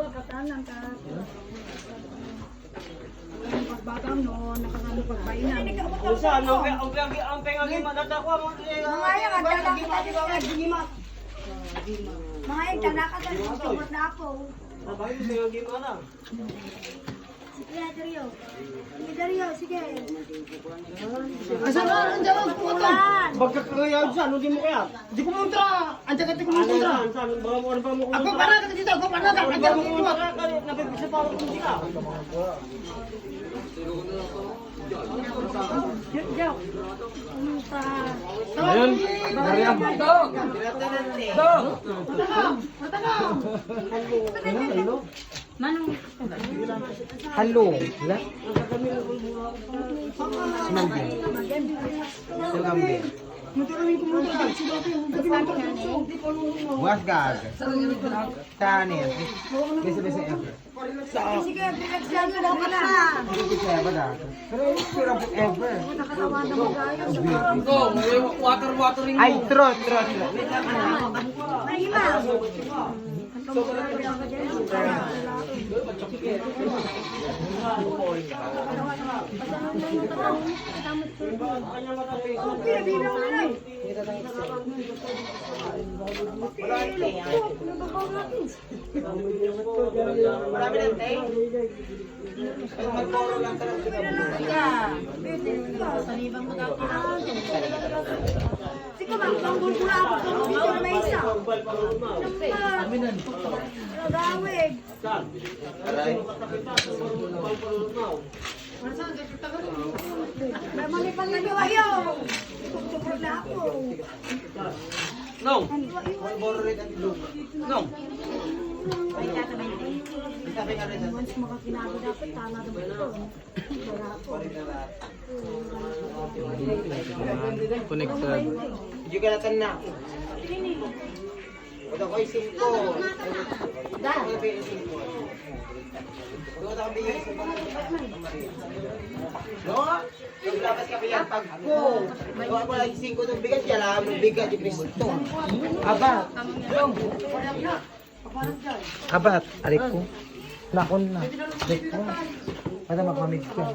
katanan ka. Pagbatang no, nakakano pagpainan. Usa, ang pengagi madadakwa mo. Mga yan, ang dala kita dito. Mga yan, tanaka ka dito. Subot na ako. Sabay mo pengagi mo na. Sige, Dario. Sige, Dario, sige. Asa na? Andiyan ang puto. Magkakayaw dyan, hindi mo kaya. Di ko muntra. Andiyan ka di ko muntra. Ako para ka dito. Ako para ka. Andiyan ko muntra. Napipisa pa ako kung di ka. Ayun. Mariam. Dog. Hello. Sinambi. Buat gag. Tanin. Bisa ever. Sige, pinagsabi na ka na. Bisa ever dah. Pero sure ever. Nakatawa na mo kayo. Watering Ay, trot. Mahima. Marami lang tayo. Magporo lang talaga. Sige, magpanggulgula ako sa dito na may isa. Nagawig. May manipang na liwayo. Tugtugod na ako. No. No. Once makakinago dapat, tama naman ito. Wala ako. Connected. Hindi ka natin na. Ito ko yung 5. Da. No? Yung labas ka pinag pagko. Gawa ko lang 5 itong bigas, kaya lang ang bigas yung pisto. Abat. Abat. Arik ko. Lakon na. Arik ko. Para magmamig ka.